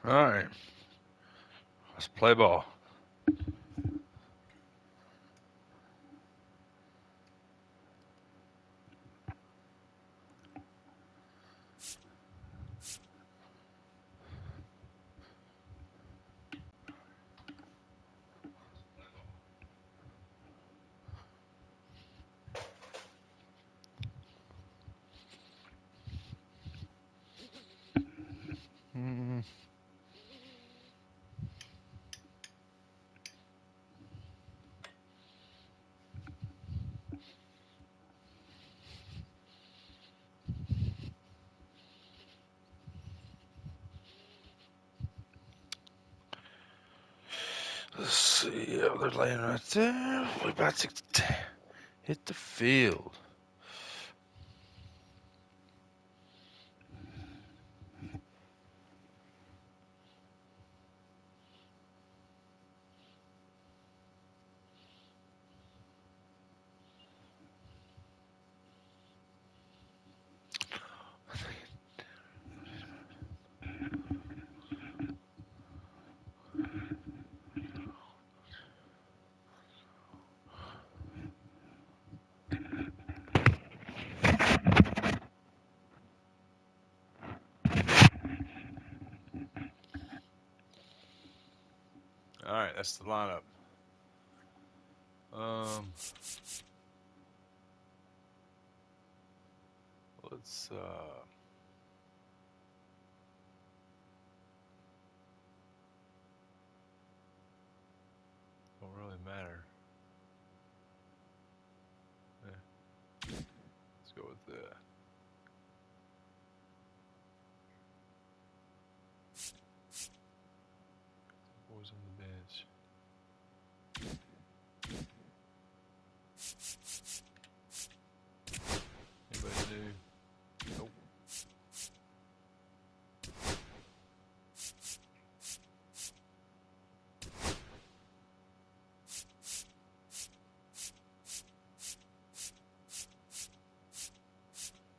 All right. Let's play ball. Let's see. Yeah, they're laying right there. We're about to hit the field. All right, that's the lineup. Let's don't really matter. Yeah. Let's go with that. Boys on the bench. Anybody new? Nope.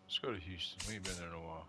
Let's go to Houston. We ain't been there in a while.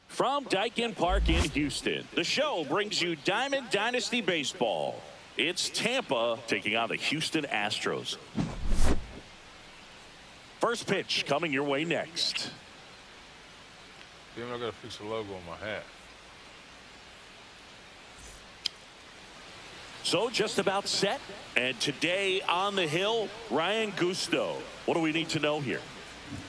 From Daikin Park in Houston, the show brings you Diamond Dynasty Baseball. It's Tampa taking on the Houston Astros. First pitch coming your way next. Damn, I gotta fix the logo on my hat. So just about set. And today on the hill, Ryan Gusto. What do we need to know here?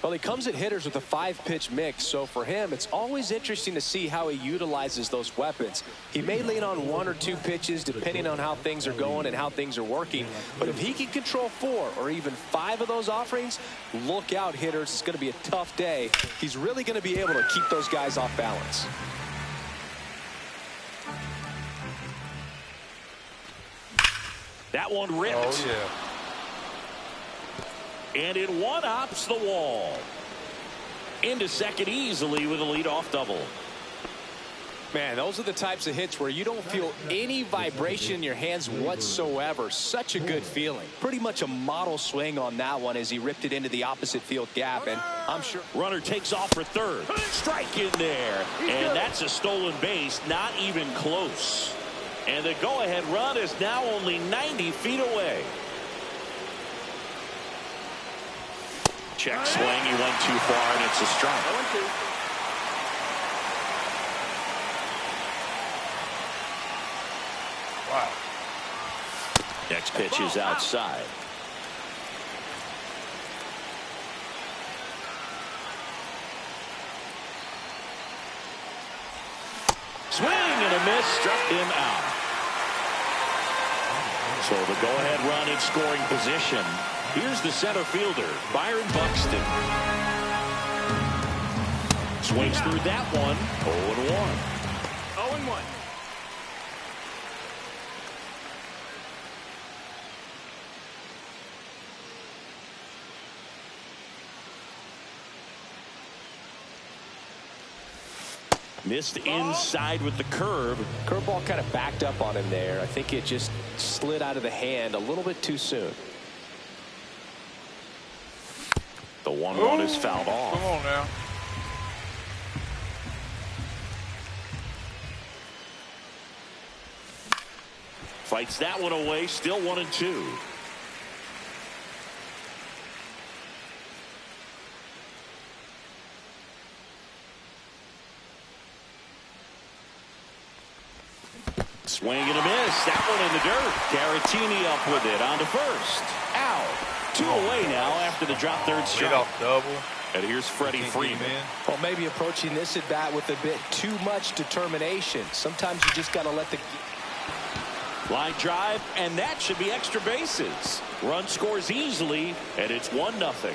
Well, he comes at hitters with a 5-pitch mix, so for him, it's always interesting to see how he utilizes those weapons. He may lean on 1 or 2 pitches depending on how things are going and how things are working, but if he can control 4 or even 5 of those offerings, look out, hitters. It's going to be a tough day. He's really going to be able to keep those guys off balance. That one ripped. Oh, yeah. And it one-hops the wall. Into second easily with a leadoff double. Man, those are the types of hits where you don't feel any vibration in your hands whatsoever. Such a good feeling. Pretty much a model swing on that one as he ripped it into the opposite field gap, and I'm sure. Runner takes off for third. Strike in there. And that's a stolen base, not even close. And the go-ahead run is now only 90 feet away. Check swing, he went too far, and it's a strike. Wow. Next pitch is outside. and a miss struck him out. So the go-ahead run in scoring position. Here's the center fielder, Byron Buxton. Swings through that one. 0-1. 0-1. Missed inside with the curve. Curveball kind of backed up on him there. I think it just slid out of the hand a little bit too soon. The 1-1 is fouled off. Come on now. Fights that one away. Still 1-2. Swing and a miss. That one in the dirt. Caratini up with it on to first. Out. 2 away now after the drop third strike. Lead off double. And here's Freddie Freeman. Well, maybe approaching this at bat with a bit too much determination. Sometimes you just got to let the Line drive, and that should be extra bases. Run scores easily, and it's 1-0.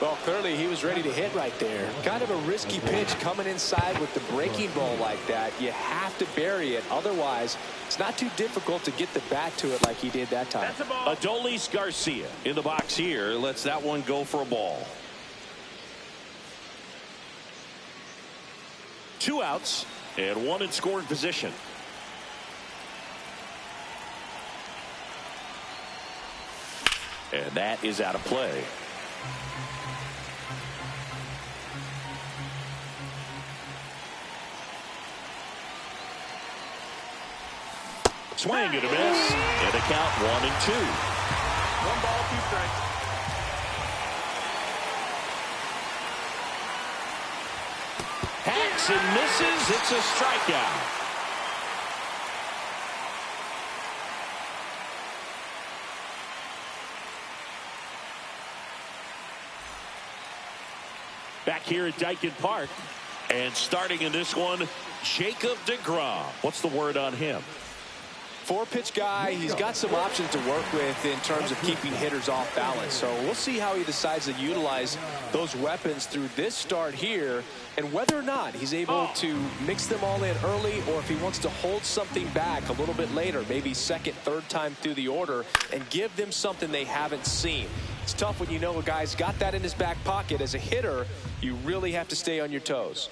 Well, clearly he was ready to hit right there. Kind of a risky pitch coming inside with the breaking ball like that. You have to bury it. Otherwise, it's not too difficult to get the bat to it like he did that time. Adolis Garcia in the box here. Lets that one go for a ball. 2 outs and 1 in scoring position. And that is out of play. Swing and a miss. And a count 1-2. 1 ball, 2 strikes. Hacks and misses. It's a strikeout. Back here at Dyken Park. And starting in this one, Jacob deGrom. What's the word on him? 4-pitch guy. He's got some options to work with in terms of keeping hitters off balance. So we'll see how he decides to utilize those weapons through this start here, and whether or not he's able to mix them all in early, or if he wants to hold something back a little bit later, maybe second, third time through the order, and give them something they haven't seen. It's tough when you know a guy's got that in his back pocket. As a hitter, you really have to stay on your toes.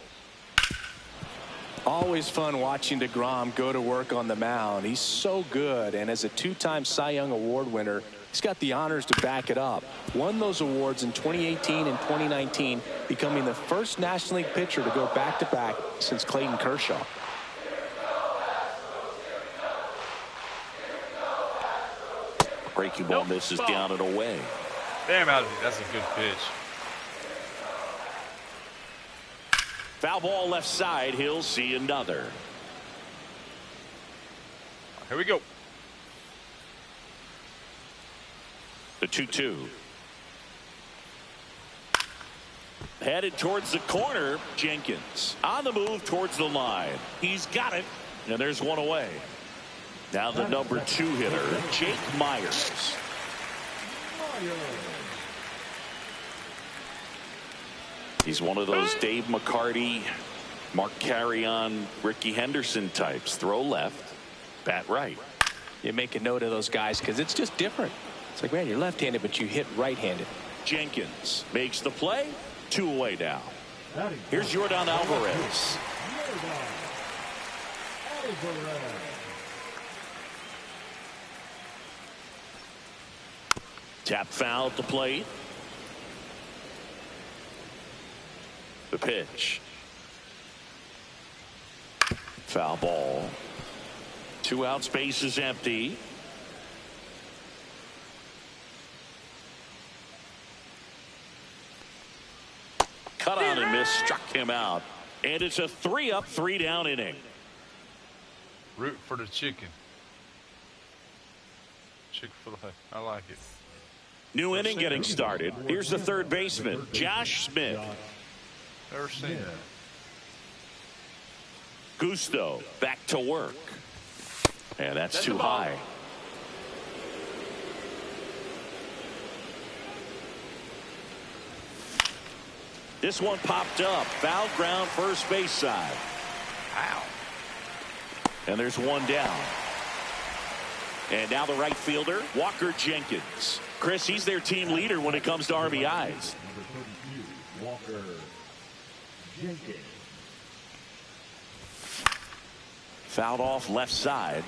Always fun watching deGrom go to work on the mound. He's so good, and as a 2-time Cy Young Award winner, he's got the honors to back it up. Won those awards in 2018 and 2019, becoming the first National League pitcher to go back-to-back since Clayton Kershaw. Breaking ball misses down and away. Damn, that's a good pitch. Foul ball left side. He'll see another. Here we go. The 2-2. Headed towards the corner. Jenkins on the move towards the line. He's got it. And there's one away. Now the number 2 hitter, Jake Myers. He's one of those Dave McCarty, Mark Carrion, Ricky Henderson types. Throw left, bat right. You make a note of those guys because it's just different. It's like, man, you're left-handed, but you hit right-handed. Jenkins makes the play. 2 away now. Here's Yordan Alvarez. Tap foul at the plate. The pitch. Foul ball. 2 outs, base is empty. Cut on and miss, struck him out. And it's a 3-up, 3-down inning. Root for the chicken. Chick-fil-A. I like it. New inning getting started. Here's the third baseman, Josh Smith. Never seen that. Gusto back to work. And that's too high. This one popped up. Foul ground, first base side. Wow. And there's one down. And now the right fielder, Walker Jenkins. Chris, he's their team leader when it comes to RBIs. Walker Jenkins. Fouled off left side.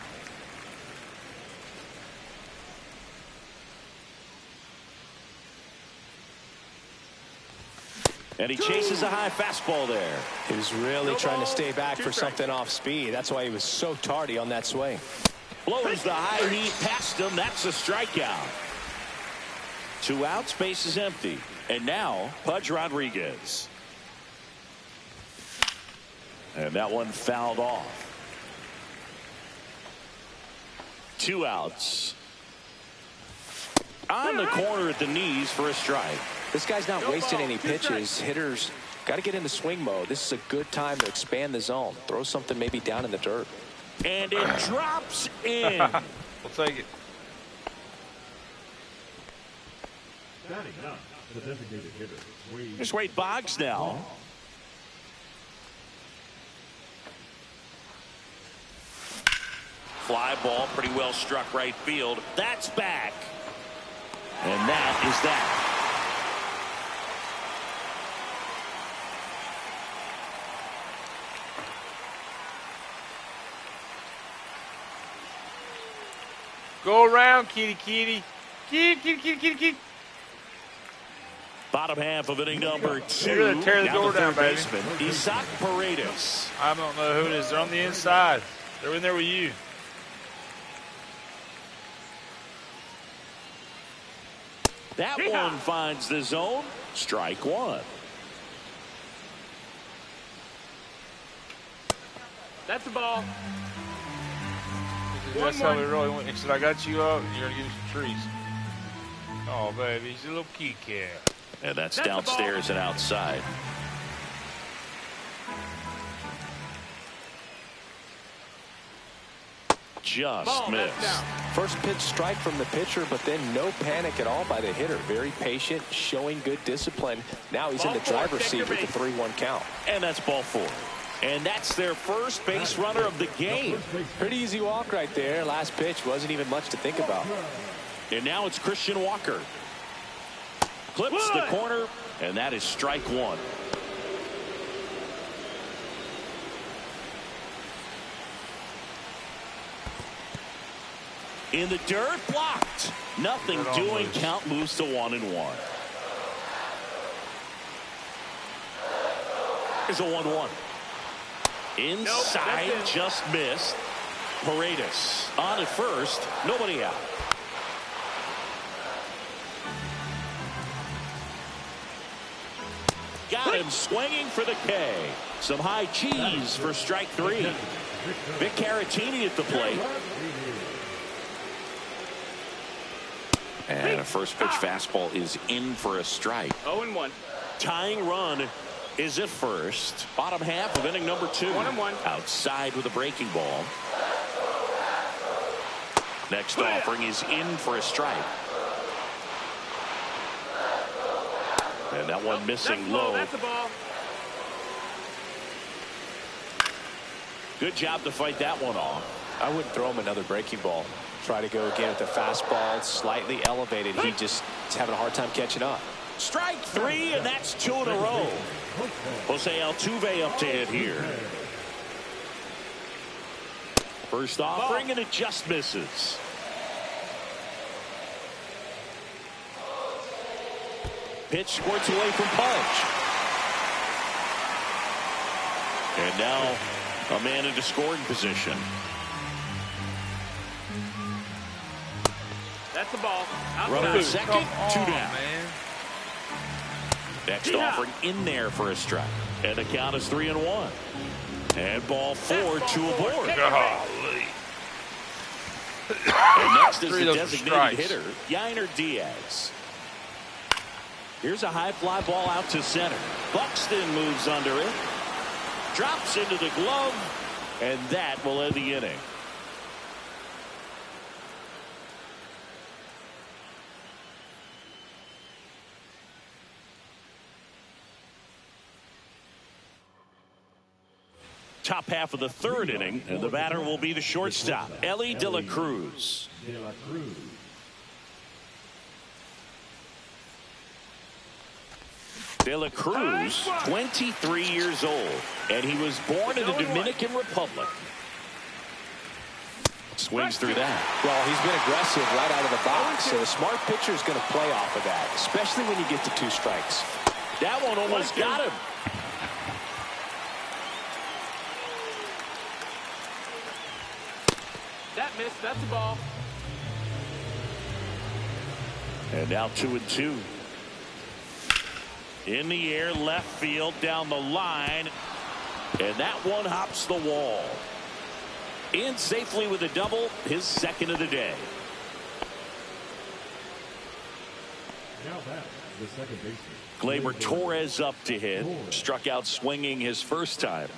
And he chases a high fastball there. He was really trying to stay back for something off speed. That's why he was so tardy on that swing. Blows the high heat past him. That's a strikeout. 2 outs, base is empty. And now Pudge Rodriguez. And that one fouled off. 2 outs. On the corner at the knees for a strike. This guy's not wasting any pitches. Hitters got to get into swing mode. This is a good time to expand the zone. Throw something maybe down in the dirt. And it drops in. We'll take it. Batting up, the designated hitter. Here's Wade Boggs now. Fly ball, pretty well struck right field. That's back. And that is that. Go around, kitty, kitty. Kitty, kitty, kitty, kitty, kitty. Bottom half of inning number 2. They're gonna tear the Now door down, baby. baseman, Isaac Paredes. I don't know who it is. They're on the inside. They're in there with you. That one finds the zone. Strike one. That's the ball. That's how we really went. He said, I got you up, and you're going to give me some trees. Oh, baby, he's a little kitty cat. And that's downstairs and outside. Just missed. First pitch strike from the pitcher, but then no panic at all by the hitter. Very patient, showing good discipline. Now he's in the driver's seat with the 3-1 count. And that's ball 4. And that's their first base runner of the game. Pretty easy walk right there. Last pitch wasn't even much to think about. And now it's Christian Walker. Clips the corner, and that is strike one. In the dirt, blocked. Nothing doing. Count moves to 1-1. Here's a 1-1. Inside, just missed. Paredes on at first, nobody out. Got him swinging for the K. Some high cheese for strike 3. Vic Caratini at the plate. And a first pitch fastball is in for a strike. 0-1. Tying run is at first. Bottom half of inning number 2. 1-1. Outside with a breaking ball. Next offering is in for a strike. And that one missing low. That's the ball. Good job to fight that one off. I wouldn't throw him another breaking ball. Try to go again with the fastball. It's slightly elevated. He just is having a hard time catching up. Strike 3, and that's 2 in a row. Jose Altuve up to hit here. First offering, and it just misses. Pitch squirts away from Pudge. And now a man into scoring position. That's the ball. Runner at second, 2 down. Man. Next offering in there for a strike. And the count is 3-1. And ball 4, 2 aboard. Golly. And next is Three the of those designated strikes. hitter, Yainer Diaz. Here's a high fly ball out to center. Buxton moves under it. Drops into the glove. And that will end the inning. Top half of the third inning, and the batter will be the shortstop, Elly De La Cruz. De La Cruz, 23 years old, and he was born in the Dominican Republic. Swings through that. Well, he's been aggressive right out of the box, so a smart pitcher is going to play off of that, especially when you get to 2 strikes. That one almost got him. That missed. That's a ball. And now 2-2. In the air, left field, down the line. And that one hops the wall. In safely with a double, his second of the day. Now back, the second baseman. Gleyber Torres up to hit. Struck out swinging his first time.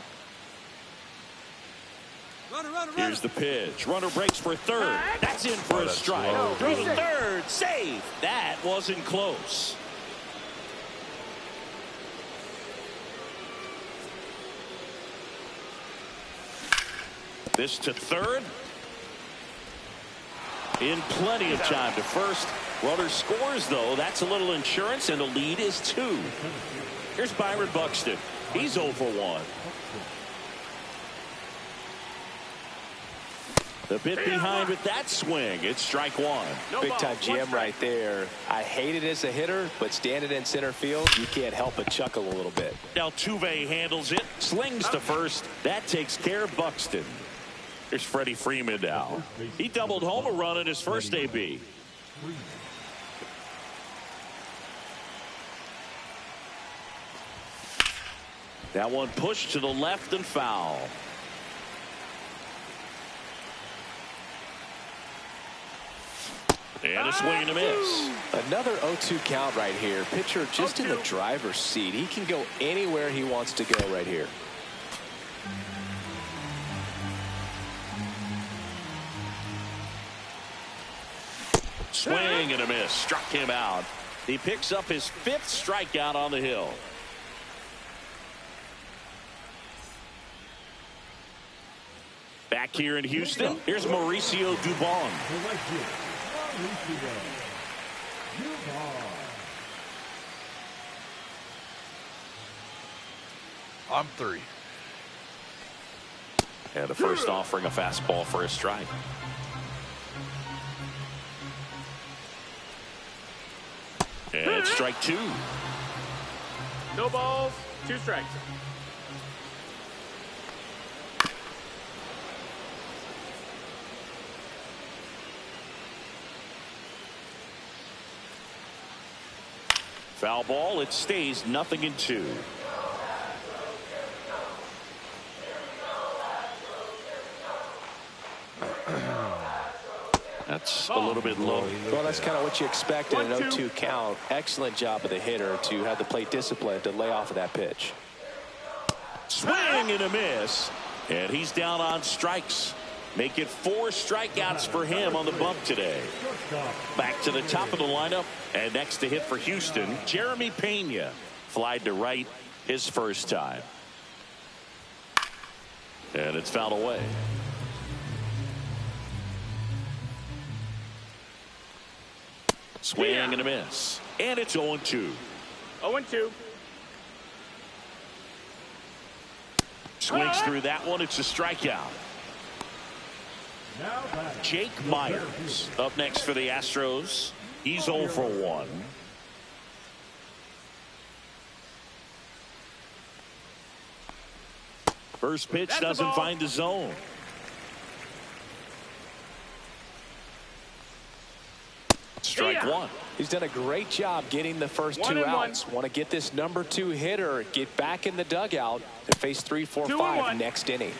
Here's the pitch. Runner breaks for third. That's in for a strike. Through third. Save. That wasn't close. This to third. In plenty of time to first. Runner scores, though. That's a little insurance, and the lead is 2. Here's Byron Buxton. He's 0 for 1. The bit behind with that swing. It's strike 1. Big time GM right there. I hate it as a hitter, but standing in center field, you can't help but chuckle a little bit. Altuve handles it. Slings to first. That takes care of Buxton. Here's Freddie Freeman now. He doubled home a run in his first AB. That one pushed to the left and foul. And a swing and a miss. Another 0-2 count right here. Pitcher just in the driver's seat. He can go anywhere he wants to go right here. Swing and a miss. Struck him out. He picks up his 5th strikeout on the hill. Back here in Houston, here's Mauricio Dubon. I'm 3. And the first offering a fastball for a strike. And it's strike 2. No balls, 2 strikes. Foul ball. It stays 0-2. That's a little bit low. Well, that's kind of what you expect in an 0-2 count. Excellent job of the hitter to have the plate discipline to lay off of that pitch. Swing and a miss. And he's down on strikes. Make it 4 strikeouts for him on the bump today. Back to the top of the lineup. And next to hit for Houston, Jeremy Pena. Flied to right his first time. And it's fouled away. Swing and a miss. And it's 0-2. 0-2. Swings through that one. It's a strikeout. Jake Myers up next for the Astros. He's 0 for 1. First pitch doesn't find the zone. Strike 1. He's done a great job getting the first 2 outs. Want to get this number 2 hitter, get back in the dugout to face 3, 4, 5 next inning.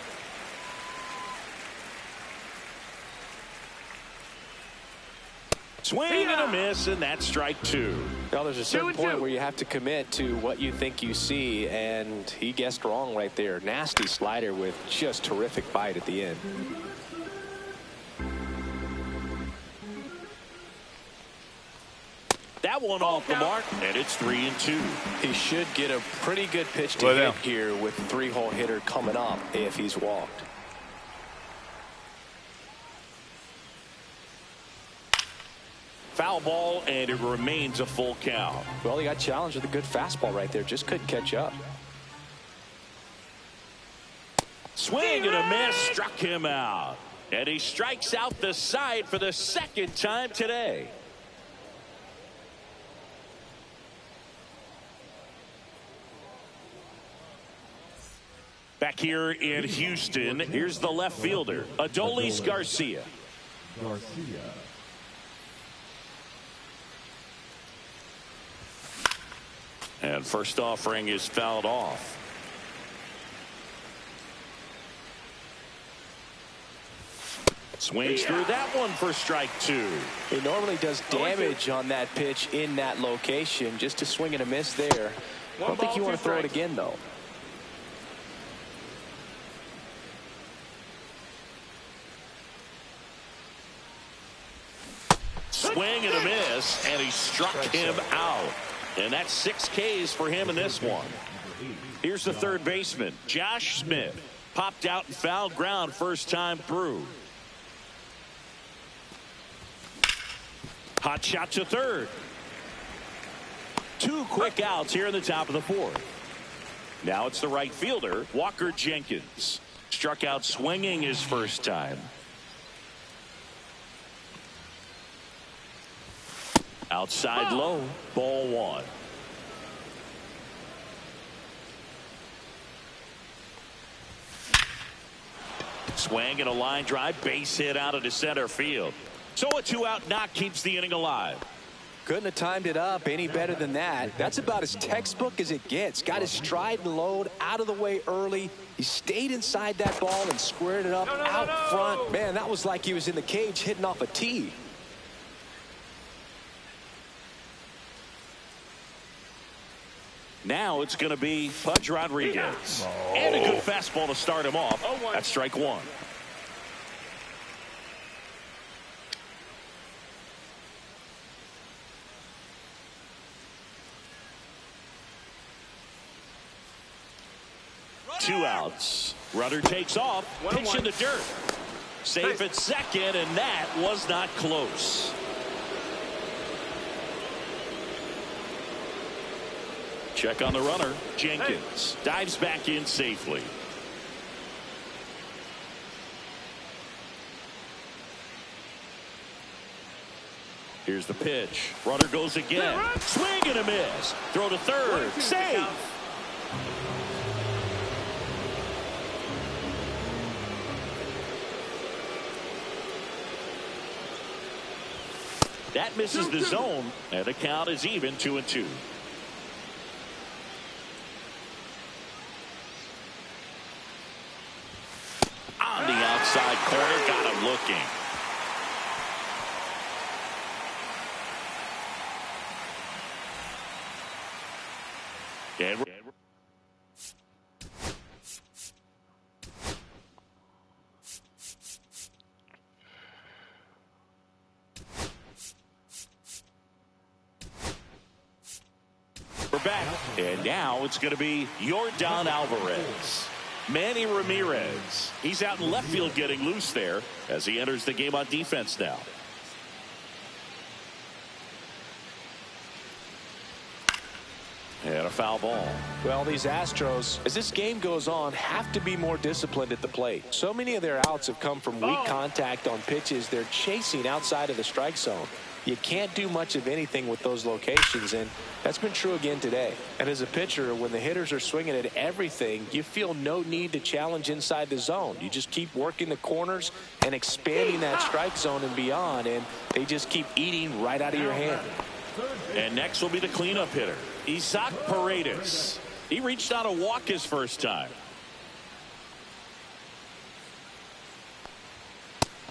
Swing and a miss, and that's strike two. Well, there's a certain point where you have to commit to what you think you see, and he guessed wrong right there. Nasty slider with just terrific bite at the end. That one off the mark, and it's 3-2. He should get a pretty good pitch to hit here with the three-hole hitter coming up if he's walked. Foul ball, and it remains a full count. Well, he got challenged with a good fastball right there. Just couldn't catch up. Swing and a miss, struck him out. And he strikes out the side for the second time today. Back here in Houston, here's the left fielder, Adolis Garcia. And first offering is fouled off. Swings through that one for strike two. He normally does damage on that pitch in that location. Just to swing and a miss there. I don't think you want to throw it again, though. Swing and a miss, and he struck him out. And that's 6 Ks for him in this one. Here's the third baseman, Josh Smith. Popped out and fouled ground first time through. Hot shot to third. 2 quick outs here in the top of the fourth. Now it's the right fielder, Walker Jenkins. Struck out swinging his first time. Outside low, ball one. Swing and a line drive, base hit out into center field. So a 2-out knock keeps the inning alive. Couldn't have timed it up any better than that. That's about as textbook as it gets. Got his stride and load out of the way early. He stayed inside that ball and squared it up out front. Man, that was like he was in the cage hitting off a tee. Now it's going to be Pudge Rodriguez. And a good fastball to start him off. That's strike one. Two outs. Runner takes off. Pitch in the dirt. Safe at second, and that was not close. Check on the runner. Jenkins dives back in safely. Here's the pitch. Runner goes again. Swing and a miss. Throw to third. Safe. That misses the zone, and the count is even 2-2. On the outside corner, got him looking. And we're back, and now it's going to be Yordan Alvarez. Manny Ramirez. He's out in left field getting loose there as he enters the game on defense now. And a foul ball. Well, these Astros, as this game goes on, have to be more disciplined at the plate. So many of their outs have come from weak contact on pitches they're chasing outside of the strike zone. You can't do much of anything with those locations, and that's been true again today. And as a pitcher, when the hitters are swinging at everything, you feel no need to challenge inside the zone. You just keep working the corners and expanding that strike zone and beyond, and they just keep eating right out of your hand. And next will be the cleanup hitter, Isaac Paredes. He reached out a walk his first time.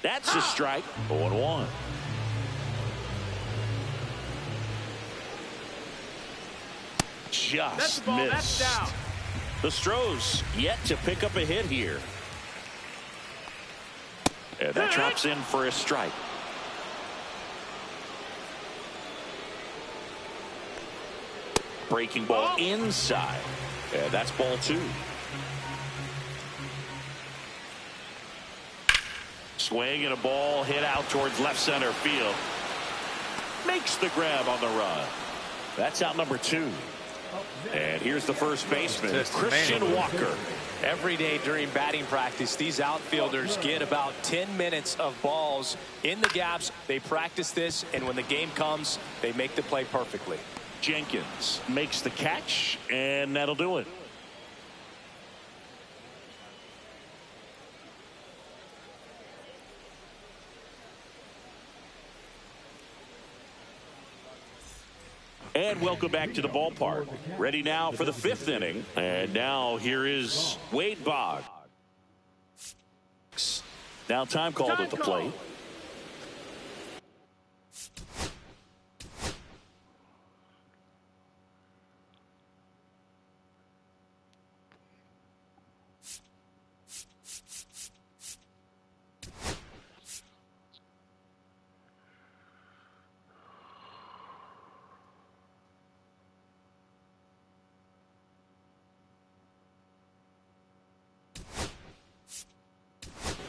That's a strike. 0-1. Just the ball. missed. That's down. The Stros yet to pick up a hit here. And that drops in for a strike. Breaking ball inside. And that's ball 2. Swing and a ball hit out towards left center field. Makes the grab on the run. That's out number 2. And here's the first baseman, Christian Walker. Every day during batting practice, these outfielders get about 10 minutes of balls in the gaps. They practice this, and when the game comes, they make the play perfectly. Jenkins makes the catch, and that'll do it. And welcome back to the ballpark. Ready now for the 5th inning. And now here is Wade Boggs. Now time called at the plate.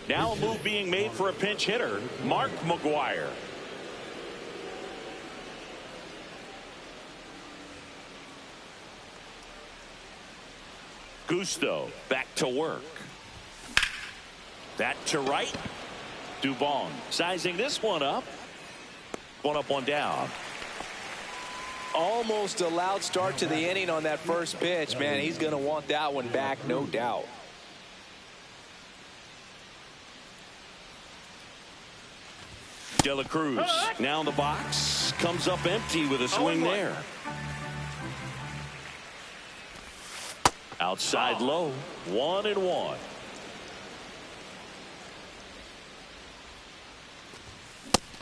Now a move being made for a pinch hitter, Mark McGuire. Gusto back to work. That to right. Dubon sizing this one up. One up, one down. Almost a loud start to the inning on that first pitch. Man, he's going to want that one back, no doubt. De La Cruz now in the box. Comes up empty with a swing there. Outside low. 1-1.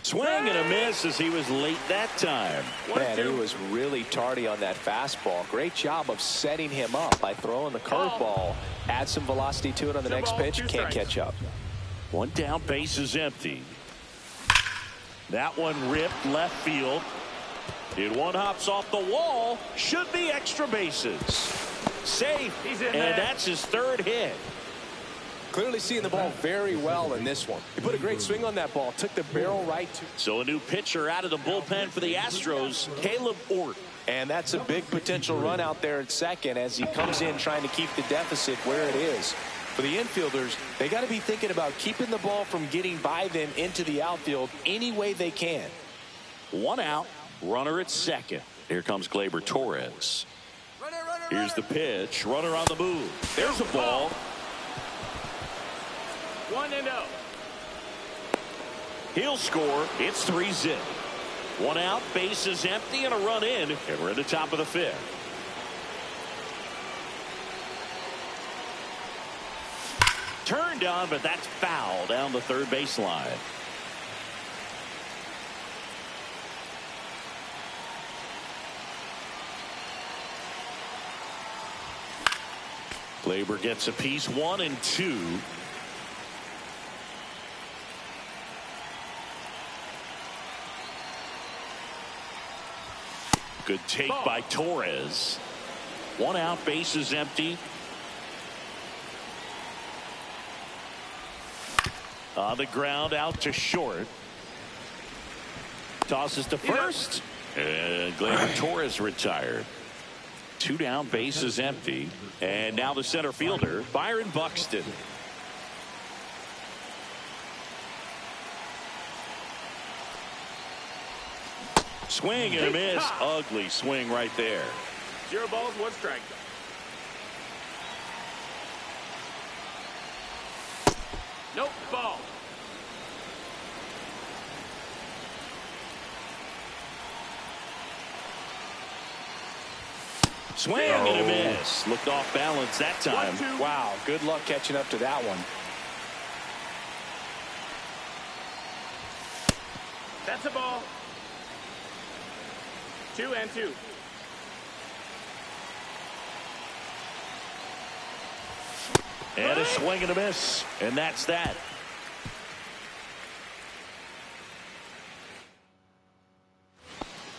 Swing and a miss as he was late that time. Man, he was really tardy on that fastball. Great job of setting him up by throwing the curveball. Add some velocity to it on the next pitch. Can't catch up. One down, base is empty. That one ripped left field. And one hops off the wall. Should be extra bases. Safe. And that's his 3rd hit. Clearly seeing the ball very well in this one. He put a great swing on that ball. Took the barrel right to. So a new pitcher out of the bullpen for the Astros, Caleb Ort. And that's a big potential run out there at second as he comes in trying to keep the deficit where it is. For the infielders, they got to be thinking about keeping the ball from getting by them into the outfield any way they can. One out, runner at second. Here comes Gleyber Torres. Here's the pitch, runner on the move. There's a ball. 1-0. He'll score. It's 3-0. One out, base is empty, and a run in. And we're at the top of the 5th. Turned on, but that's foul down the 3rd baseline. Gleyber gets a piece, 1 and 2. Good take by Torres. One out, base is empty. On the ground, out to short. Tosses to first. And Gleyber Torres retired. 2 down, base is empty. And now the center fielder, Byron Buxton. Swing and a miss. Ugly swing right there. 0 balls, 1 strike. Nope, ball. Swing and a miss. Looked off balance that time. 1-2. Wow, good luck catching up to that one. That's a ball. 2-2. And a swing and a miss. And that's that.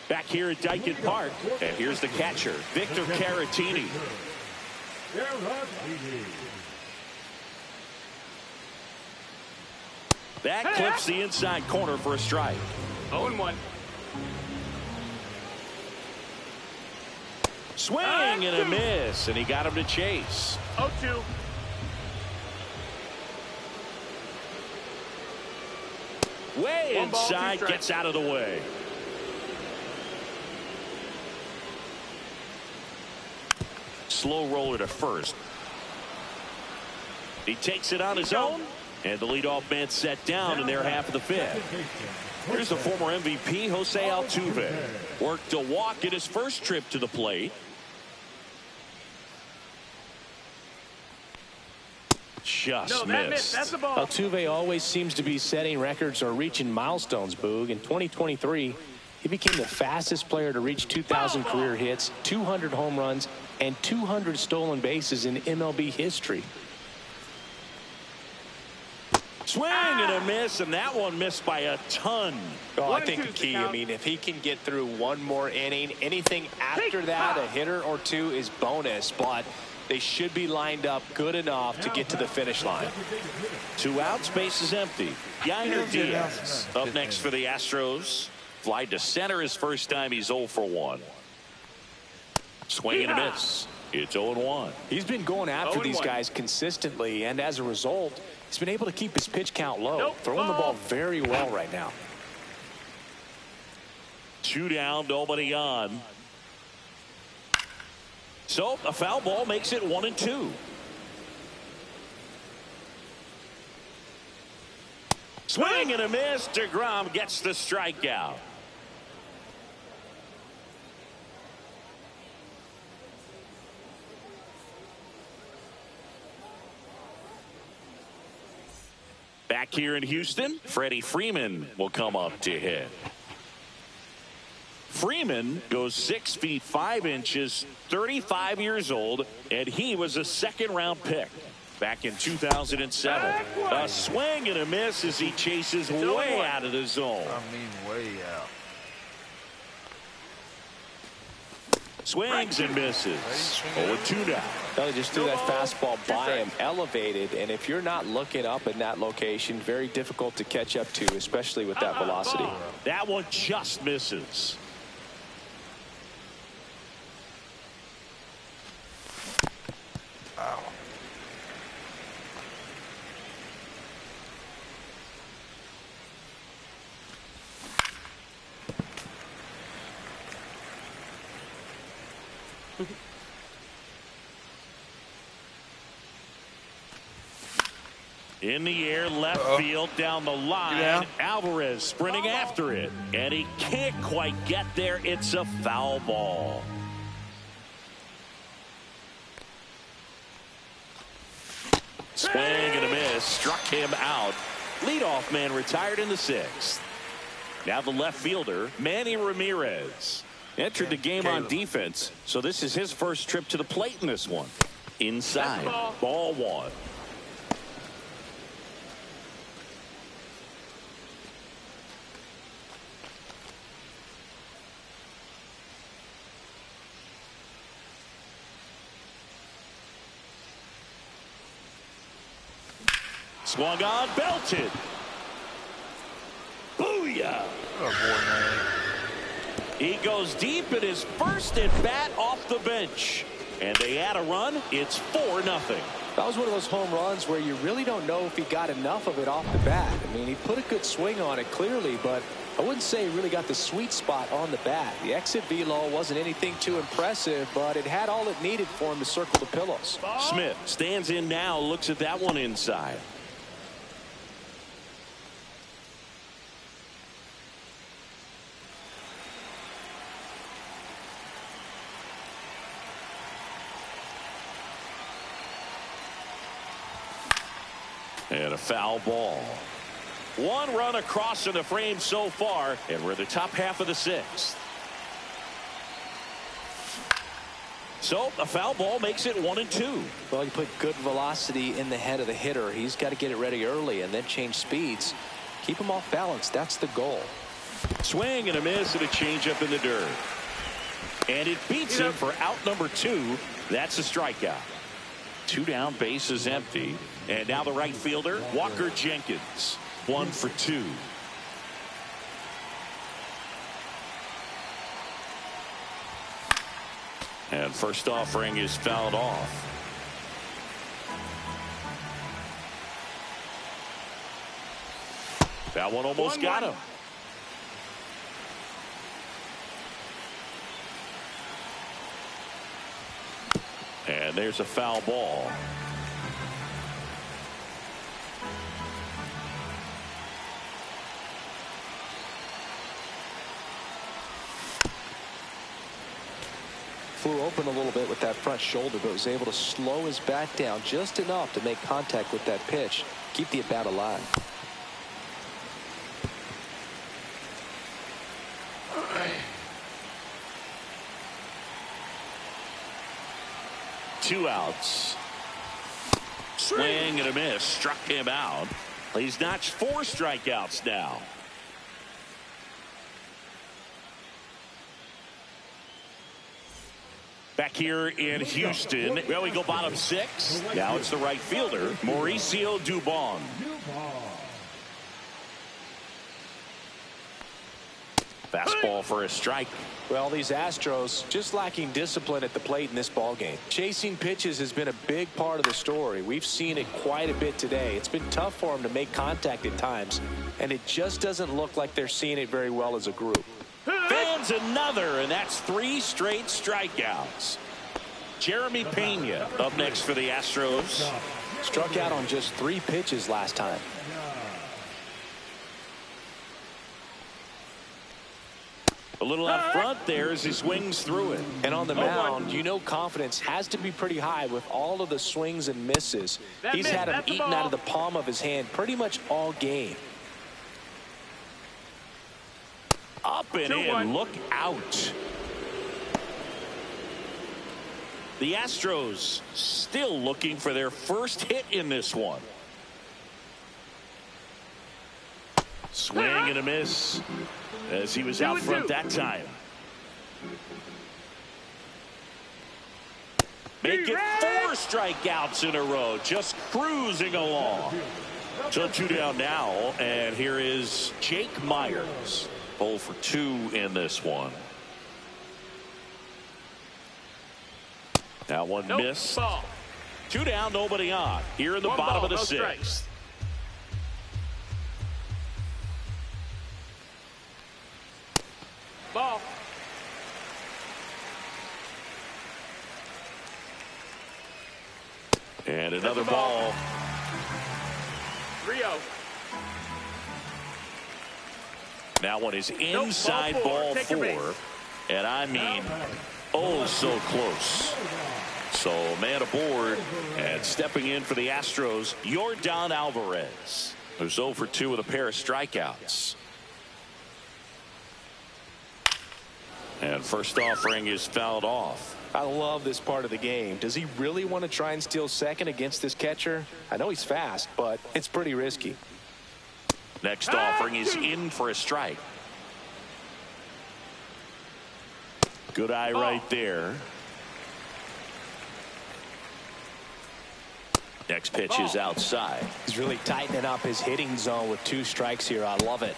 Back here at Dyken Park. And here's the catcher, Victor Caratini. That clips the inside corner for a strike. 0-1. Swing and a miss, and he got him to chase. 0-2. Way inside, gets out of the way. Slow roller to first. He takes it on his own, and the leadoff man set down in their half of the fifth. Here's the former MVP, Jose Altuve. Worked a walk in his first trip to the plate. Just missed. That's the ball. Altuve always seems to be setting records or reaching milestones, Boog. In 2023, he became the fastest player to reach 2,000 career hits, 200 home runs, and 200 stolen bases in MLB history. Swing and a miss, and that one missed by a ton. Oh, I think the key, I mean, if he can get through one more inning, anything after that, a hitter or two is bonus, but they should be lined up good enough to get to the finish line. 2 outs, base is empty. Yainer Diaz up next for the Astros. Fly to center his first time. He's 0 for 1. Swing and a miss. It's 0-1. He's been going after these guys consistently, and as a result, he's been able to keep his pitch count low, throwing the ball very well right now. 2 down, nobody on. So a foul ball makes it 1-2. Swing and a miss. DeGrom gets the strikeout. Back here in Houston, Freddie Freeman will come up to hit. Freeman goes 6 feet 5 inches, 35 years old, and he was a second-round pick back in 2007. A swing and a miss as he chases way out of the zone. I mean, way out. Swings and misses. 0-2 now. They just threw that fastball by him, elevated, and if you're not looking up in that location, very difficult to catch up to, especially with that velocity. That one just misses. Ow. In the air, left field, down the line. Yeah. Alvarez sprinting after it, and he can't quite get there. It's a foul ball. Swing and a miss, struck him out. Leadoff man retired in the 6th. Now the left fielder, Manny Ramirez, entered the game on defense, so this is his first trip to the plate in this one. Inside, ball 1. Swung on, belted. Booyah! Oh, boy, man. He goes deep in his first at bat off the bench. And they add a run. It's 4-0. That was one of those home runs where you really don't know if he got enough of it off the bat. I mean, he put a good swing on it clearly, but I wouldn't say he really got the sweet spot on the bat. The exit velo wasn't anything too impressive, but it had all it needed for him to circle the pillows. Smith stands in now, looks at that one inside. And a foul ball. 1 run across in the frame so far, and we're in the top half of the 6th. So a foul ball makes it 1-2. Well, you put good velocity in the head of the hitter. He's got to get it ready early and then change speeds. Keep him off balance. That's the goal. Swing and a miss and a changeup in the dirt. And it beats him for out number 2. That's a strikeout. 2 down, base is empty. And now the right fielder, Walker Jenkins. 1 for 2. And first offering is fouled off. That one almost got him. And there's a foul ball. Flew open a little bit with that front shoulder, but was able to slow his bat down just enough to make contact with that pitch. Keep the at-bat alive. Two outs. Swing and a miss. Struck him out. He's notched 4 strikeouts now. Back here in Houston, well, we go bottom 6. Now it's the right fielder, Mauricio Dubon. Fastball for a strike. Well, these Astros just lacking discipline at the plate in this ballgame. Chasing pitches has been a big part of the story. We've seen it quite a bit today. It's been tough for them to make contact at times, and it just doesn't look like they're seeing it very well as a group. Fans another, and that's 3 straight strikeouts. Jeremy Pena up next for the Astros. Struck out on just 3 pitches last time. A little out front there as he swings through it. And on the mound, you know confidence has to be pretty high with all of the swings and misses. He's had them eaten out of the palm of his hand pretty much all game. Up and in, look out. The Astros still looking for their first hit in this one. Swing and a miss as he was out front that time. Make it 4 strikeouts in a row, just cruising along. So 2 down now, and here is Jake Myers. 0 for 2 in this one. Now one missed. 2 down, nobody on. Here in the bottom of the 6th. Ball. And another ball. 3-0. That one is inside ball 4. And I mean, oh, so close. So man aboard, and stepping in for the Astros, Yordan Alvarez, who's 0 for 2 with a pair of strikeouts. And first offering is fouled off. I love this part of the game. Does he really want to try and steal second against this catcher? I know he's fast, but it's pretty risky. Next offering is in for a strike. Good eye right there. Next pitch is outside. He's really tightening up his hitting zone with 2 strikes here. I love it.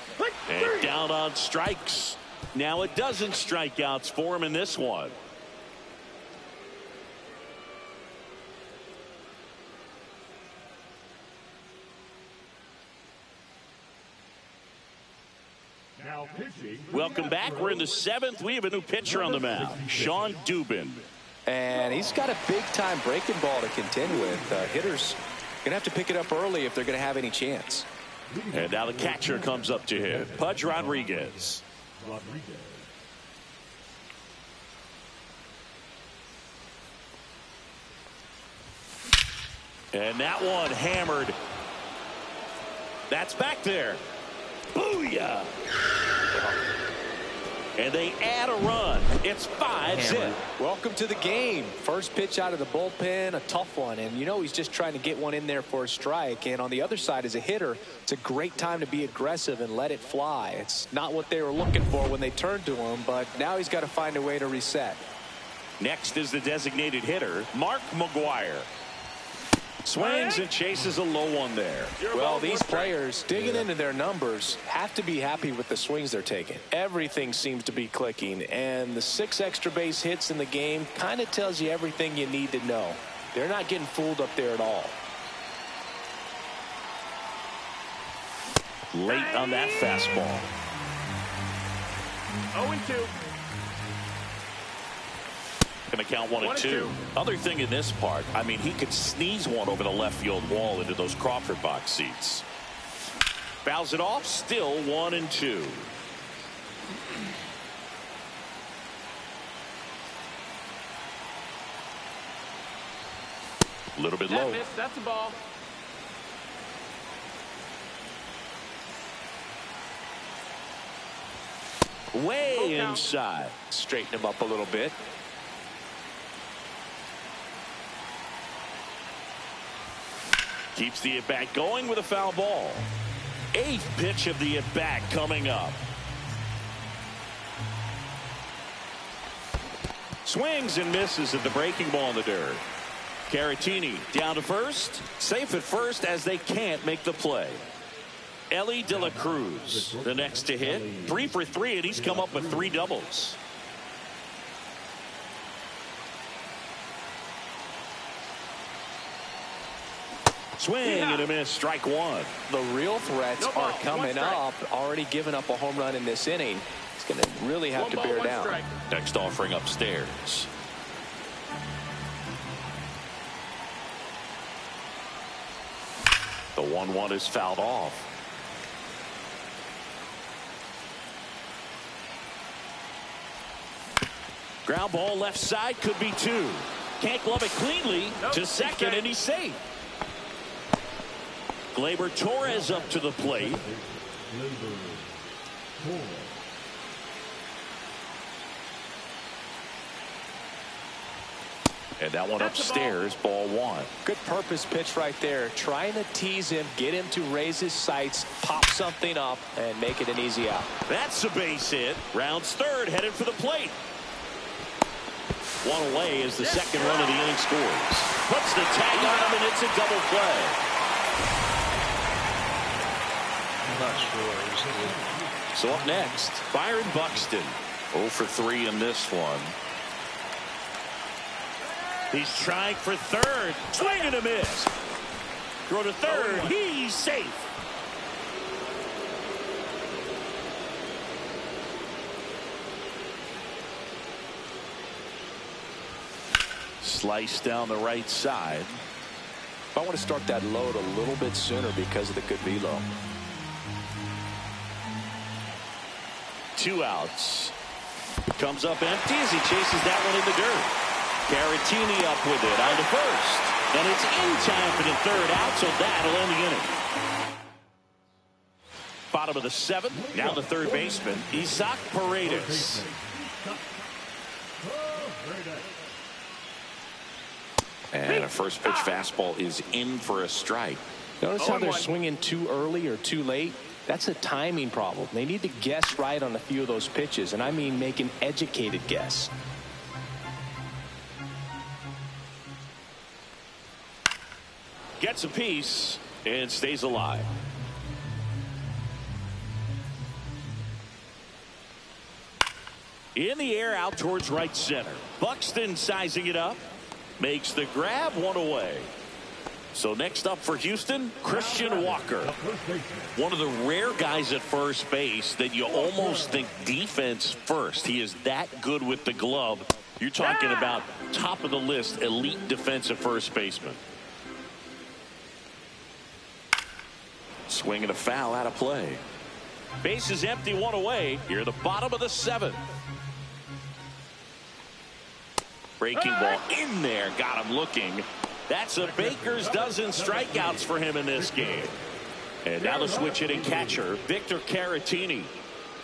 And down on strikes. Now a dozen strikeouts for him in this one. Now pitching. Welcome back. We're in the 7th. We have a new pitcher on the mound, Sean Dubin. And he's got a big-time breaking ball to contend with. Hitters going to have to pick it up early if they're going to have any chance. And now the catcher comes up to him, Pudge Rodriguez. And that one hammered. That's back there. Booyah! And they add a run. It's 5-zip. Welcome to the game. First pitch out of the bullpen, a tough one. And you know he's just trying to get one in there for a strike. And on the other side, as a hitter, it's a great time to be aggressive and let it fly. It's not what they were looking for when they turned to him, but now he's got to find a way to reset. Next is the designated hitter, Mark McGuire. Swings and chases a low one there. Well, these players digging into their numbers have to be happy with the swings they're taking. Everything seems to be clicking, and the 6 extra base hits in the game kind of tells you everything you need to know. They're not getting fooled up there at all. Late on that fastball. 0-2. Going to count 1-2. Other thing in this part, I mean, he could sneeze one over the left field wall into those Crawford box seats. Fouls it off, still 1-2. A little bit low. That's a ball. Way inside. Straighten him up a little bit. Keeps the at-bat going with a foul ball. 8th pitch of the at-bat coming up. Swings and misses at the breaking ball in the dirt. Caratini down to first. Safe at first as they can't make the play. Ellie De La Cruz, the next to hit. 3 for 3, and he's come up with 3 doubles. Swing and a miss, strike 1. The real threats are coming up. Already given up a home run in this inning. He's going to really have to bear down. Next offering upstairs. The 1-1 is fouled off. Ground ball left side, could be 2. Can't glove it cleanly to second, and he's safe. Gleyber Torres up to the plate. And that one upstairs, ball 1. Good purpose pitch right there. Trying to tease him, get him to raise his sights, pop something up, and make it an easy out. That's a base hit. Rounds third, headed for the plate. 1 away as the second run of the inning scores. Puts the tag on him, and it's a double play. I'm not sure. So up next, Byron Buxton. 0 for 3 in this one. He's trying for third. Swing and a miss. Throw to third. He's safe. Slice down the right side. I want to start that load a little bit sooner because of the good velo. 2 outs. Comes up empty as he chases that one in the dirt. Caratini up with it on to first. And it's in time for the 3rd out, so that'll end the inning. Bottom of the 7th. Now the 3rd baseman, Isaac Paredes. And a first pitch fastball is in for a strike. Notice how they're swinging too early or too late? That's a timing problem. They need to guess right on a few of those pitches, and I mean make an educated guess. Gets a piece and stays alive. In the air out towards right center. Buxton sizing it up. Makes the grab, 1 away. So next up for Houston, Christian Walker. One of the rare guys at first base that you almost think defense first. He is that good with the glove. You're talking about top of the list, elite defensive first baseman. Swing and a foul out of play. Base is empty, 1 away. Here at the bottom of the 7th. Breaking ball in there, got him looking. That's a baker's dozen strikeouts for him in this game. And now the switch hitting catcher, Victor Caratini.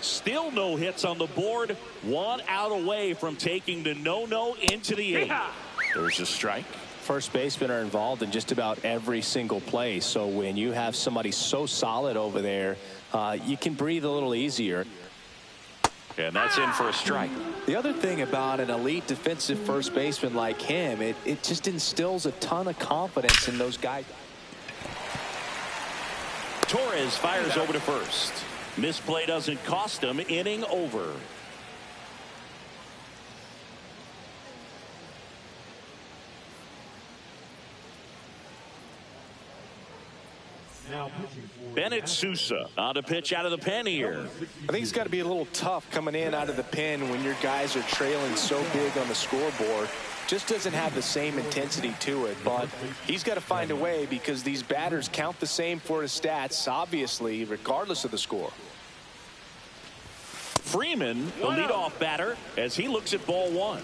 Still no hits on the board. One out away from taking the no-no into the eighth. There's a strike. First basemen are involved in just about every single play. So when you have somebody so solid over there, you can breathe a little easier. And that's in for a strike. The other thing about an elite defensive first baseman like him, it just instills a ton of confidence in those guys. Torres fires over to first. Misplay doesn't cost him. Inning over. Now pitching for Bennett Sousa on to pitch out of the pen here. I think it's got to be a little tough coming in out of the pen when your guys are trailing so big on the scoreboard. Just doesn't have the same intensity to it, but he's got to find a way because these batters count the same for his stats, obviously, regardless of the score. Freeman, the leadoff batter, as he looks at ball one.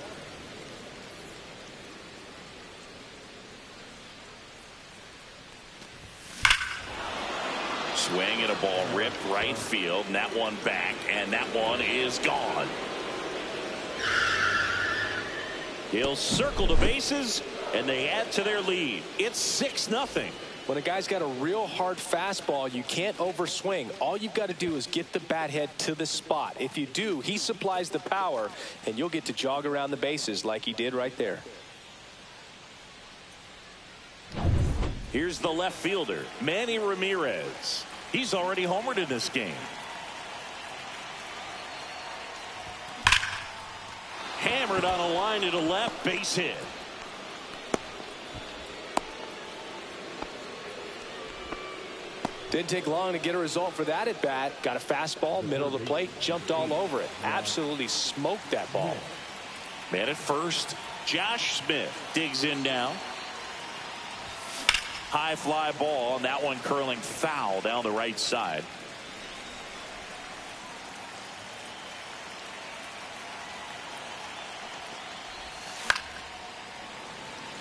Swing and a ball ripped right field, and that one back, and that one is gone. He'll circle the bases, and they add to their lead. It's 6-0. When a guy's got a real hard fastball, you can't overswing. All you've got to do is get the bat head to the spot. If you do, he supplies the power, and you'll get to jog around the bases like he did right there. Here's the left fielder, Manny Ramirez. He's already homered in this game. Hammered on a line to the left, base hit. Didn't take long to get a result for that at bat. Got a fastball, middle of the plate, jumped all over it. Absolutely smoked that ball. Man at first, Josh Smith digs in now. High fly ball, and that one curling foul down the right side.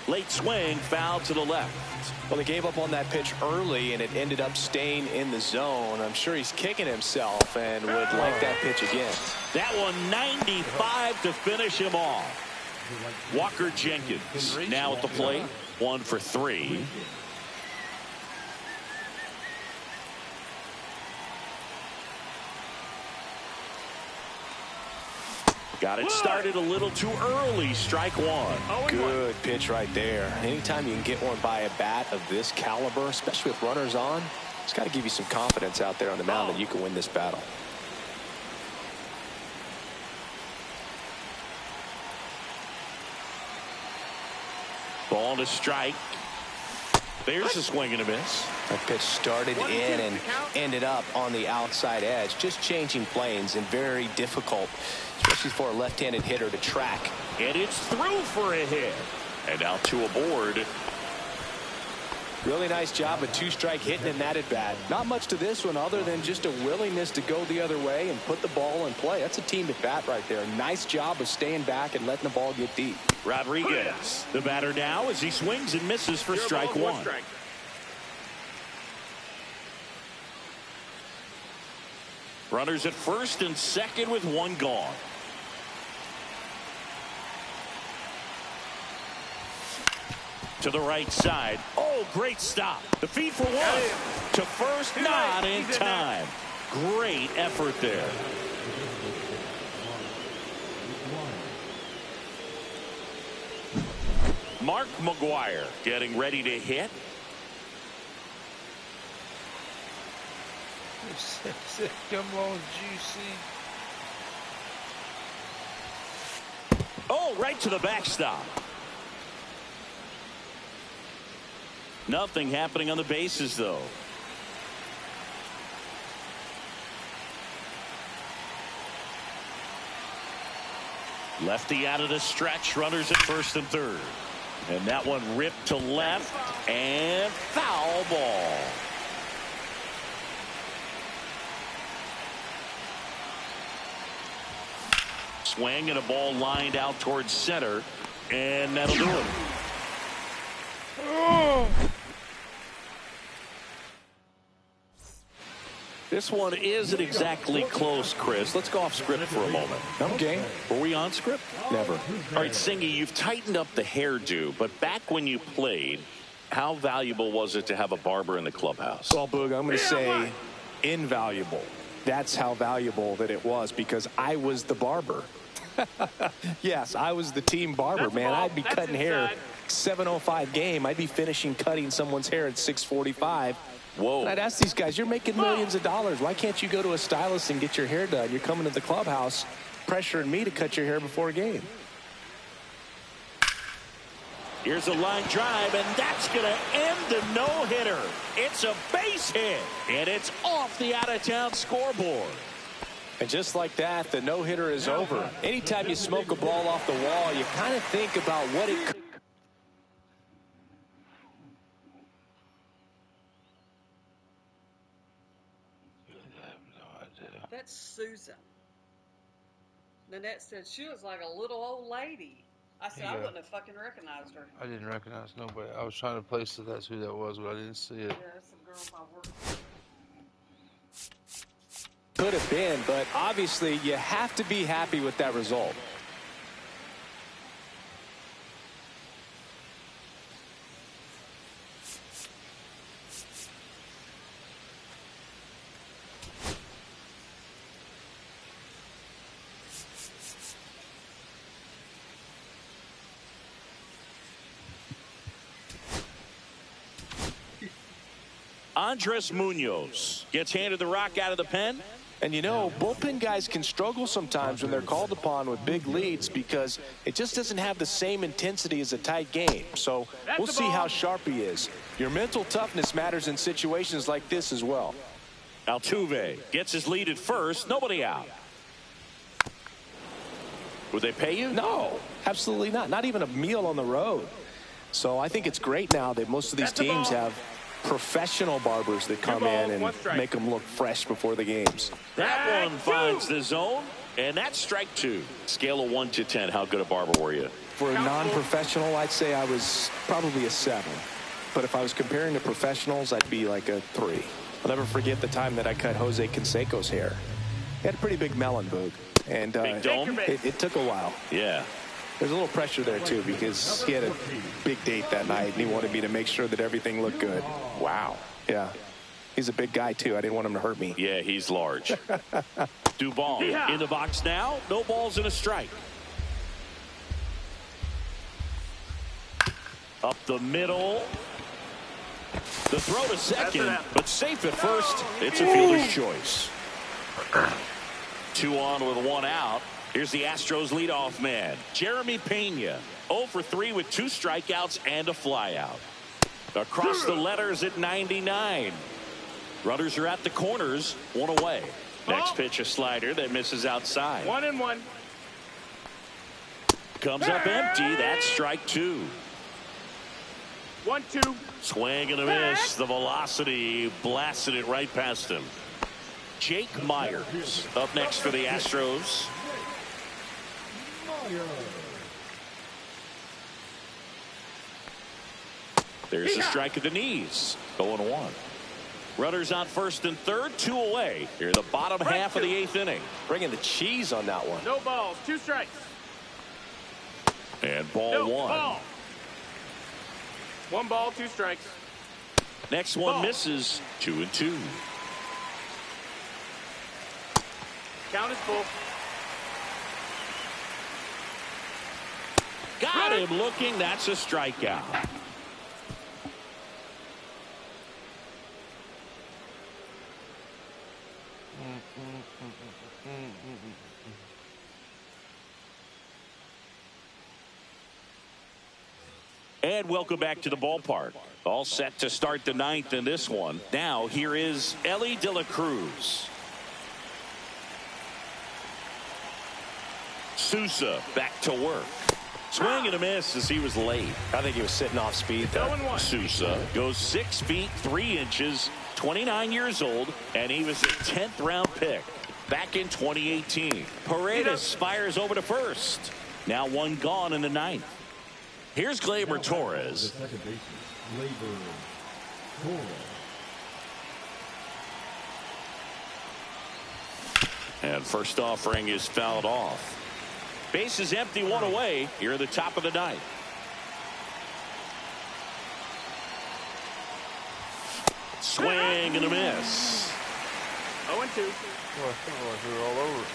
Late swing, foul to the left. Well, he gave up on that pitch early, and it ended up staying in the zone. I'm sure he's kicking himself and would like that pitch again. That one 95 to finish him off. Walker Jenkins now at the plate, 1 for 3. Got it started a little too early. Strike one. Good pitch right there. Anytime you can get one by a bat of this caliber, especially with runners on, it's got to give you some confidence out there on the mound that you can win this battle. Ball to strike. There's a swing and a miss. That pitch started in and ended up on the outside edge. Just changing planes and very difficult, especially for a left-handed hitter to track. And it's through for a hit. And now 2 aboard. Really nice job of 2-strike hitting in that at bat. Not much to this one other than just a willingness to go the other way and put the ball in play. That's a team at bat right there. Nice job of staying back and letting the ball get deep. Rodriguez, the batter now as he swings and misses for strike one. Runners at first and second with 1 gone. To the right side. Oh, great stop. The feed for 1. To first, not in time. Great effort there. Mark McGuire getting ready to hit. Come on, Juicy. Oh, right to the backstop. Nothing happening on the bases, though. Lefty out of the stretch. Runners at first and third. And that one ripped to left. And foul ball. Swing and a ball lined out towards center. And that'll do it. This one isn't exactly close, Chris. Let's go off script for a moment. Okay. Were we on script? Never. All right, Singy, you've tightened up the hairdo, but back when you played, how valuable was it to have a barber in the clubhouse? Well, Boog, I'm going to say invaluable. That's how valuable that it was because I was the barber. Yes, I was the team barber, man. I'd be cutting hair 7:05 game. I'd be finishing cutting someone's hair at 6:45. Whoa. And I'd ask these guys, you're making millions of dollars. Why can't you go to a stylist and get your hair done? You're coming to the clubhouse pressuring me to cut your hair before a game. Here's a line drive, and that's going to end the no-hitter. It's a base hit, and it's off the out-of-town scoreboard. And just like that, the no-hitter is over. Anytime you smoke a ball off the wall, you kind of think about what it could. That's Susan. Nanette said she was like a little old lady. I said I wouldn't have fucking recognized her. I didn't recognize nobody. I was trying to place that that's who that was, but I didn't see it. Yeah, that's some girl I work with. Could have been, but obviously you have to be happy with that result. Andres Munoz gets handed the rock out of the pen. And you know, bullpen guys can struggle sometimes when they're called upon with big leads because it just doesn't have the same intensity as a tight game. So we'll see how sharp he is. Your mental toughness matters in situations like this as well. Altuve gets his lead at first. Nobody out. Would they pay you? No, absolutely not. Not even a meal on the road. So I think it's great now that most of these teams have professional barbers that come in and make them look fresh before the games. That one finds the zone, and that's strike two. Scale of 1 to 10, how good a barber were you? For a non-professional, I'd say I was probably a 7. But if I was comparing to professionals, I'd be like a 3. I'll never forget the time that I cut Jose Canseco's hair. He had a pretty big melon, Boog. And Big dome? It took a while. Yeah. There's a little pressure there, too, because he had a big date that night, and he wanted me to make sure that everything looked good. Wow. Yeah. He's a big guy, too. I didn't want him to hurt me. Yeah, he's large. Duvall in the box now. No balls and a strike. Up the middle. The throw to second, but safe at first. It's a fielder's choice. 2 on with 1 out. Here's the Astros leadoff man, Jeremy Pena. 0 for 3 with 2 strikeouts and a flyout. Across the letters at 99. Runners are at the corners, 1 away. Next pitch, a slider that misses outside. 1-1. Comes up empty. That's strike 2. 1-2. Swing and a miss. The velocity blasted it right past him. Jake Myers up next for the Astros. There's a strike at the knees. 0-1. Runners on first and third, 2 away. Here in the bottom half of the 8th inning. Bringing the cheese on that one. No balls. 2 strikes. And ball No 1. ball. 1 ball, 2 strikes. Next one misses. 2-2. Count is full. Got him looking. That's a strikeout. And welcome back to the ballpark. All set to start the 9th in this one. Now here is Ellie De La Cruz. Sousa back to work. Swing and a miss as he was late. I think he was sitting off speed there. 0-1. Sousa goes 6 feet 3 inches, 29 years old, and he was a 10th round pick back in 2018. Paredes fires over to first. Now 1 gone in the 9th. Here's Gleyber Torres. Second baseman, Gleyber Torres. And first offering is fouled off. Base is empty, one away here at the top of the ninth. Swing and a miss. 0-2. Well, I feel like we were all over it.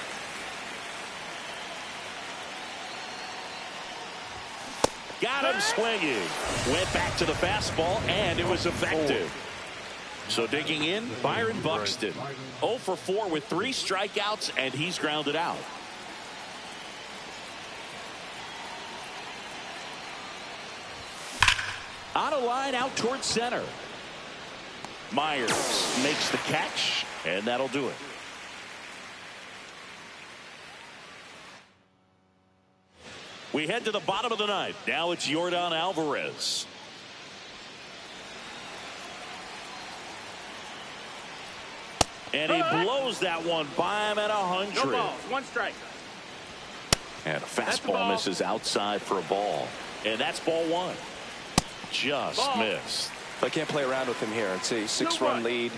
Got him swinging. Went back to the fastball, and it was effective. So digging in, Byron Buxton. 0 for 4 with 3 strikeouts, and he's grounded out. On a line out towards center. Myers makes the catch, and that'll do it. We head to the bottom of the ninth. Now it's Yordan Alvarez. And he blows that one by him at 100. No balls. 1 strike. And a fastball misses outside for a ball. And that's ball 1. Just missed. I can't play around with him here. It's a 6-run lead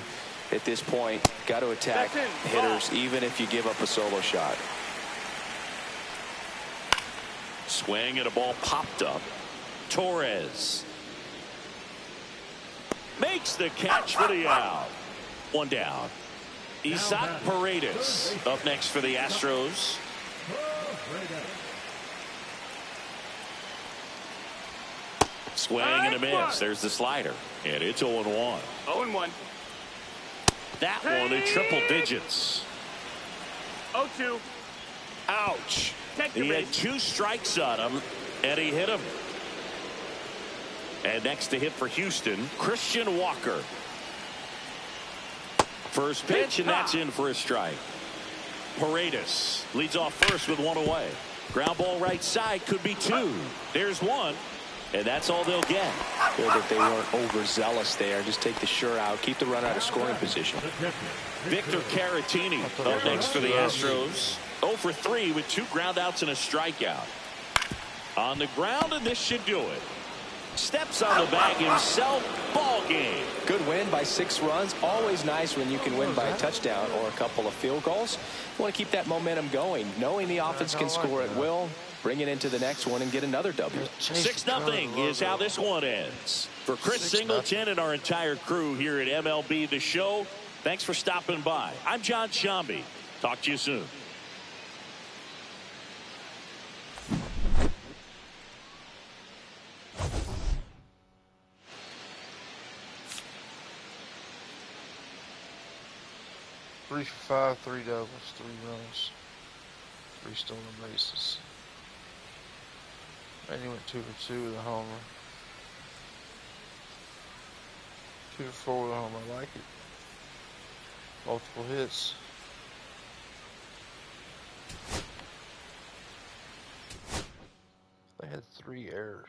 at this point. Got to attack hitters even if you give up a solo shot. Swing and a ball popped up. Torres makes the catch for the out. 1 down. Isaac Paredes up next for the Astros. Swing and a miss. There's the slider. And it's 0-1. 0-1. That one in triple digits. 0-2. Ouch. Take the He had base. 2 strikes on him, and he hit him. And next to hit for Houston, Christian Walker. First pitch, and that's in for a strike. Paredes leads off first with 1 away. Ground ball right side, could be 2. There's 1, and that's all they'll get. Good that they weren't overzealous there. Just take the sure out. Keep the run out of scoring position. Victor Caratini up next for the Astros. 0 for 3 with 2 groundouts and a strikeout. On the ground, and this should do it. Steps on the bag himself. Ball game. Good win by 6 runs. Always nice when you can win by a touchdown or a couple of field goals. You want to keep that momentum going, knowing the offense can score at will. Bring it into the next one and get another W. 6-0 is how this one ends. For Chris Singleton and our entire crew here at MLB The Show, thanks for stopping by. I'm John Shambi. Talk to you soon. Three for 5, 3 doubles, 3 runs, 3 stolen bases. And he went 2 for 2 with a homer. 2 for 4 with a homer. I like it. Multiple hits. They had 3 errors.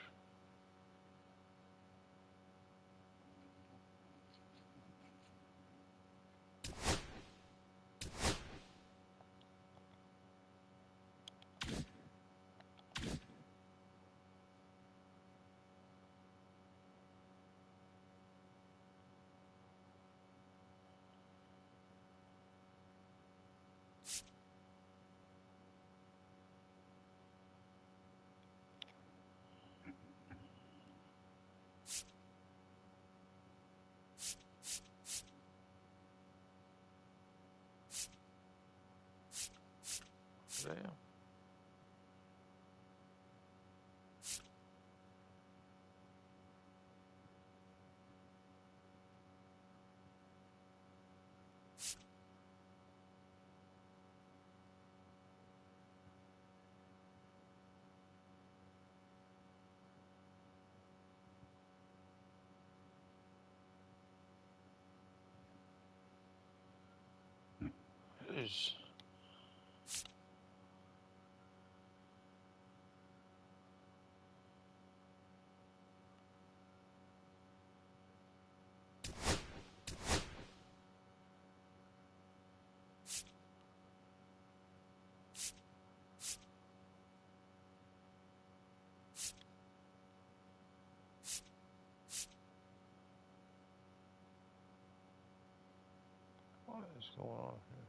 Damn. Jeez. What is going on here?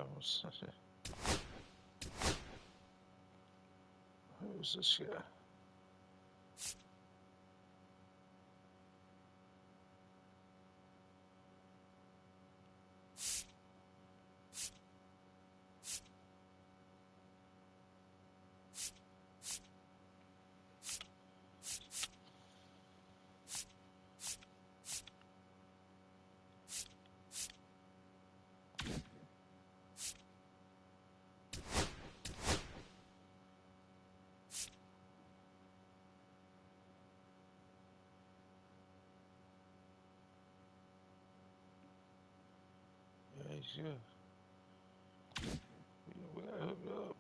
almost. Who's this guy? Yeah, he's good. We got hooked up.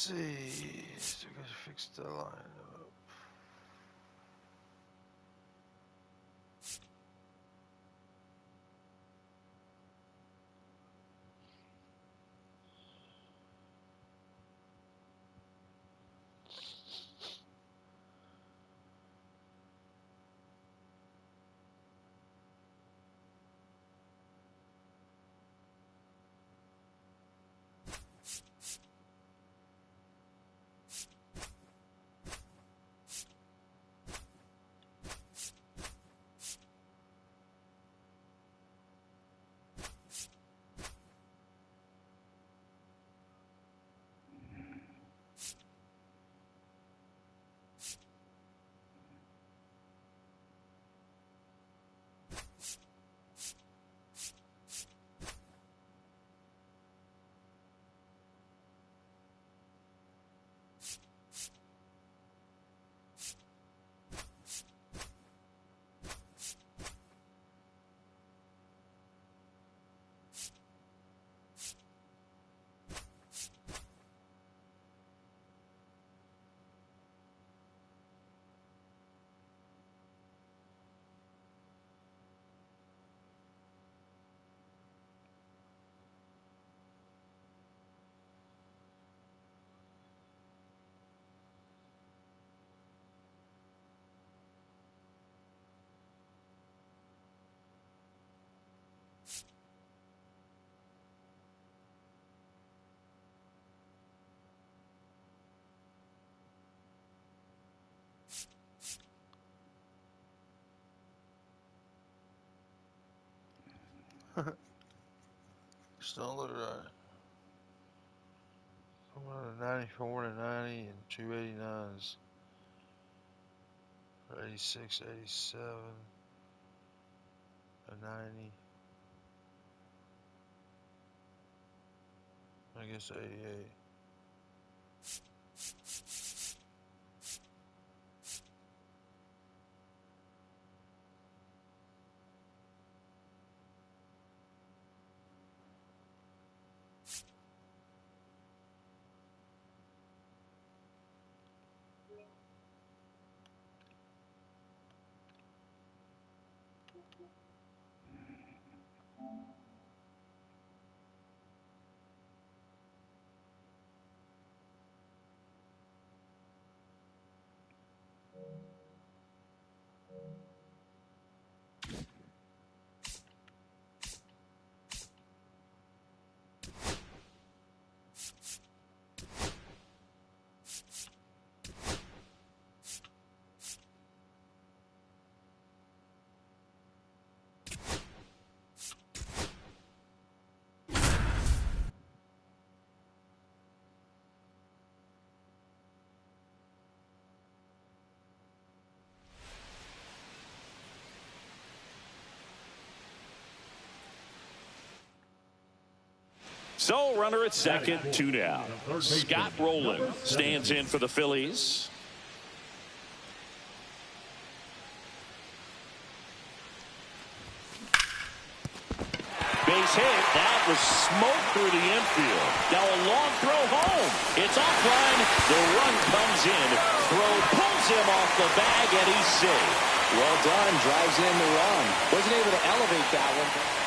see. So I gotta fix the lineup. Still look right. I'm at a 94 and a 90 and 289s. 86, 87, a 90. I guess 88. So runner at second, 2 down. Scott Rowland stands in for the Phillies. Base hit. That was smoke through the infield. Now a long throw home. It's offline. The run comes in. Throw pulls him off the bag, and he's safe. Well done. Drives in the run. Wasn't able to elevate that one.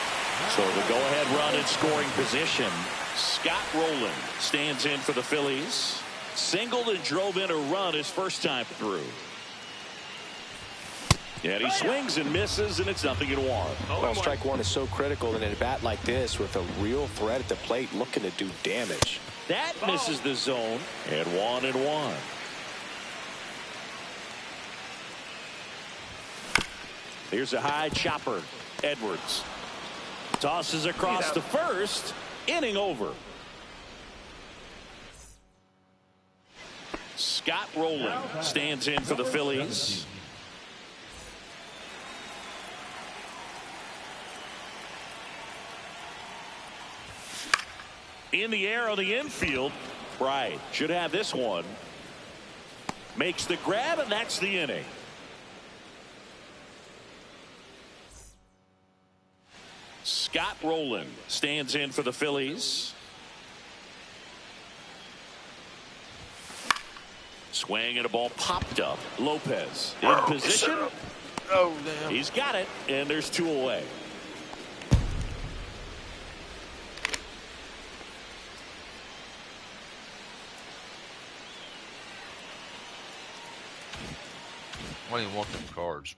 So the go-ahead run in scoring position. Scott Rowland stands in for the Phillies. Singled and drove in a run his first time through. And he swings and misses, and it's 0-1. Well, strike one is so critical in a bat like this with a real threat at the plate looking to do damage. That misses the zone, and 1-1. Here's a high chopper. Edwards tosses across to first. Inning over. Scott Rowland stands in for the Phillies. In the air on the infield. Right. Should have this one. Makes the grab, and that's the inning. Scott Rowland stands in for the Phillies. Swing and a ball popped up. Lopez in position. Oh, damn. He's got it, and there's 2 away. Why do you want them cards?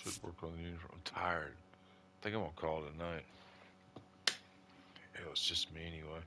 Should work on the uniform. I'm tired. I think I'm gonna call it a night. Hell, it's just me anyway.